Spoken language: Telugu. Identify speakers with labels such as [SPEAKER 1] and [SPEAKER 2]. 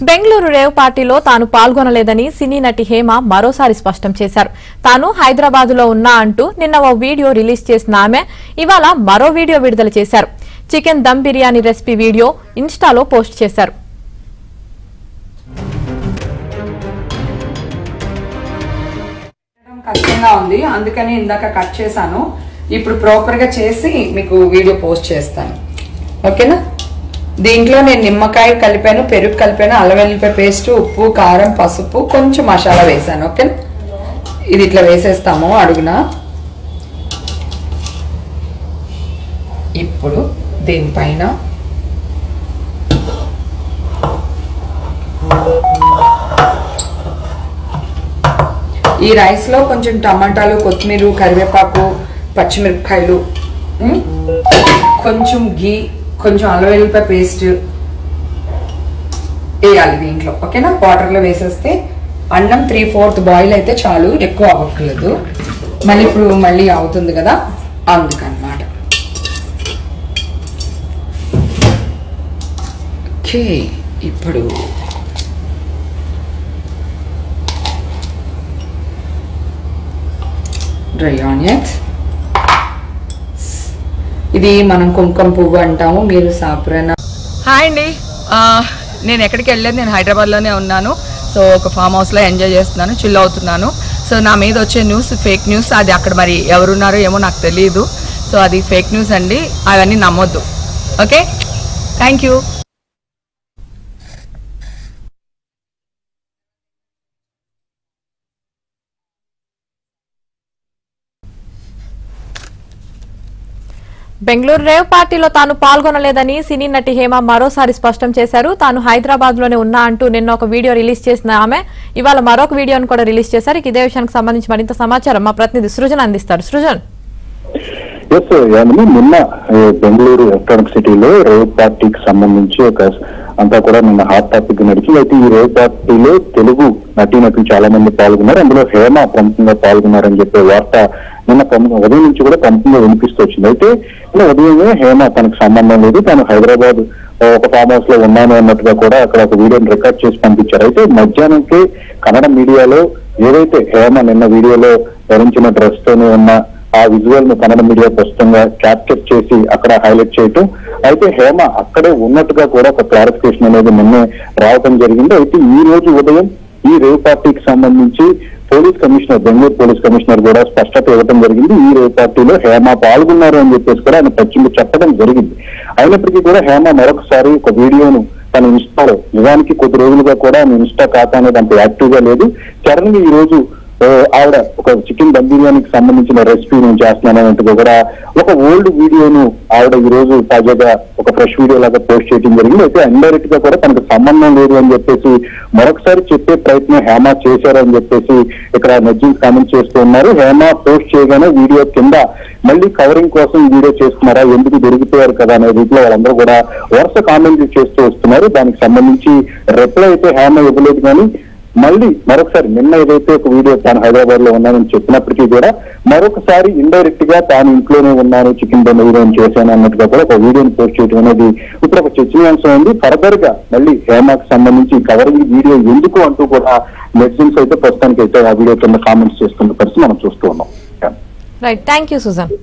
[SPEAKER 1] బెంగళూరు రేవ్ పార్టీలో తాను పాల్గొనలేదని సినీ నటి హేమ మరోసారి స్పష్టం చేశారు. తాను హైదరాబాద్లో ఉన్నా అంటూ నిన్న ఓ వీడియో రిలీజ్ చేసిన ఆమె ఇవాళ మరో వీడియో విడుదల చేశారు. Chicken dum biryani recipe video ఇన్స్టాలో పోస్ట్ చేశారు.
[SPEAKER 2] కష్టంగా ఉంది, అందుకని ఇందాక కట్ చేశాను. ఇప్పుడు ప్రాపర్ గా చేసి మీకు వీడియో పోస్ట్ చేస్తాను. ఓకేనా? దీంట్లో నేను నిమ్మకాయ కలిపాను, పెరుగు కలిపాను, అల్లం వెల్లుల్లిపాయ పేస్ట్, ఉప్పు, కారం, పసుపు, కొంచెం మసాలా వేసాను. ఓకేనా? ఇది ఇట్లా వేసేస్తాము అడుగున. ఇప్పుడు దీనిపైన ఈ రైస్ లో కొంచెం టమాటాలు, కొత్తిమీర, కరివేపాకు, పచ్చిమిరపకాయలు, కొంచెం ఘీ, కొంచెం అల్లం వెల్లుల్లిపాయ పేస్ట్ వేయాలి దీంట్లో. ఓకేనా? వాటర్లో వేసేస్తే అన్నం 3/4 బాయిల్ అయితే చాలు, ఎక్కువ అవ్వట్లేదు. మళ్ళీ ఇప్పుడు మళ్ళీ అవుతుంది కదా, అందుకన్నమాట. ఓకే, ఇప్పుడు డ్రై ఆనియన్స్, ఇది మనం కుంకుమ పువ్వు అంటాము, మీరు సాప్రాన్. హాయ్ అండి, నేను ఎక్కడికి వెళ్ళలేదు, నేను హైదరాబాద్లోనే ఉన్నాను. సో ఒక ఫామ్ హౌస్లో ఎంజాయ్ చేస్తున్నాను, చిల్ అవుతున్నాను. సో నా మీద వచ్చే న్యూస్ ఫేక్ న్యూస్, అది అక్కడ మరి ఎవరున్నారో ఏమో నాకు తెలియదు. సో అది ఫేక్ న్యూస్ అండి, అవన్నీ నమ్మొద్దు. Okay, thank you.
[SPEAKER 1] Bengaluru rave పార్టీలో తాను పాల్గొనలేదని సినీ నటి హేమ మరోసారి స్పష్టం చేశారు. తాను హైదరాబాద్ లోనే ఉన్నా అంటూ నిన్న ఒక వీడియో రిలీజ్ చేసిన ఆమె ఇవాళ మరొక వీడియోను కూడా రిలీజ్ చేశారు. ఇదే విషయానికి సంబంధించి మరింత సమాచారం మా ప్రతినిధి సృజన్ అందిస్తారు. సృజన్.
[SPEAKER 3] నిన్న బెంగళూరు ఎలక్ట్రానిక్ సిటీలో రేవ్ పార్టీకి సంబంధించి అంతా కూడా నిన్న హాట్ టాపిక్ నడిచింది. అయితే ఈ రేవ్ పార్టీలో తెలుగు నటీనటులు చాలా మంది పాల్గొన్నారు, అందులో హేమ ప్రముఖంగా పాల్గొన్నారని చెప్పే వార్త నిన్న ఉదయం నుంచి కూడా ప్రముఖంగా వినిపిస్తూ వచ్చింది. అయితే ఉదయమే హేమ తనకు సంబంధం లేదు, తాను హైదరాబాద్ ఒక ఫామ్ హౌస్ లో ఉన్నాను అన్నట్టుగా కూడా అక్కడ ఒక వీడియోని రికార్డ్ చేసి పంపించారు. అయితే మధ్యాహ్నంకి కన్నడ మీడియాలో ఏదైతే హేమ నిన్న వీడియోలో ధరించిన డ్రెస్ తోనే ఉన్న ఆ విజువల్ ను కన్నడ మీడియా ప్రస్తుతంగా క్యాప్చర్ చేసి అక్కడ హైలైట్ చేయటం, అయితే హేమ అక్కడే ఉన్నట్టుగా కూడా ఒక క్లారిఫికేషన్ అనేది నిన్నే రావడం జరిగింది. అయితే ఈ రోజు ఉదయం ఈ రేవ్ పార్టీకి సంబంధించి police commissioner, Bengaluru police commissioner కూడా స్పష్టత ఇవ్వడం జరిగింది. ఈ రేవ్ పార్టీలో హేమ పాల్గొన్నారు అని చెప్పేసి కూడా ఆయన ప్రత్యేకంగా చెప్పడం జరిగింది. అయినప్పటికీ కూడా హేమ మరొకసారి ఒక వీడియోను తన ఇన్స్టాలో, నిజానికి కొద్ది రోజులుగా కూడా ఆయన ఇన్స్టా ఖాతా అనేది అంత యాక్టివ్ గా లేదు, సడన్ గా ఈ రోజు ఆవిడ ఒక చికెన్ దమ్ బిర్యానీకి సంబంధించిన రెసిపీ నేను చేస్తున్నాను అన్నట్టుగా కూడా ఒక ఓల్డ్ వీడియోను ఆవిడ ఈ రోజు తాజాగా ఒక ఫ్రెష్ వీడియో లాగా పోస్ట్ చేయడం జరిగింది. అయితే ఇండైరెక్ట్ గా కూడా తనకు సంబంధం లేదు అని చెప్పేసి మరొకసారి చెప్పే ప్రయత్నం హేమ చేశారని చెప్పేసి ఇక్కడ నెట్జన్స్ కామెంట్ చేస్తూ ఉన్నారు. హేమ పోస్ట్ చేయగానే వీడియో కింద మళ్ళీ కవరింగ్ కోసం వీడియో చేస్తున్నారా, ఎందుకు దొరికిపోయారు కదా అనే రీతిలో వాళ్ళందరూ కూడా వరుస కామెంట్లు చేస్తూ వస్తున్నారు. దానికి సంబంధించి రిప్లై అయితే హేమ ఇవ్వలేదు. కానీ మళ్ళీ మరొకసారి నిన్న ఏదైతే ఒక వీడియో తాను హైదరాబాద్ లో ఉన్నానని చెప్పినప్పటికీ కూడా మరొకసారి ఇండైరెక్ట్ గా తాను ఇంట్లోనే ఉన్నాను, చికెన్ దమ్ బిర్యానీ చేశాను అన్నట్టుగా కూడా ఒక వీడియోని పోస్ట్ చేయడం అనేది ఇప్పుడు ఒక చర్చనీయాంశం ఉంది. ఫర్దర్ గా మళ్ళీ హేమకు సంబంధించి కవరింగ్ వీడియో ఎందుకు అంటూ కూడా నెటిజన్స్ అయితే ప్రస్తుతానికి అయితే ఆ వీడియో కింద కామెంట్స్ చేస్తున్న పరిస్థితి మనం చూస్తూ ఉన్నాం.
[SPEAKER 1] Right, thank you Sujan.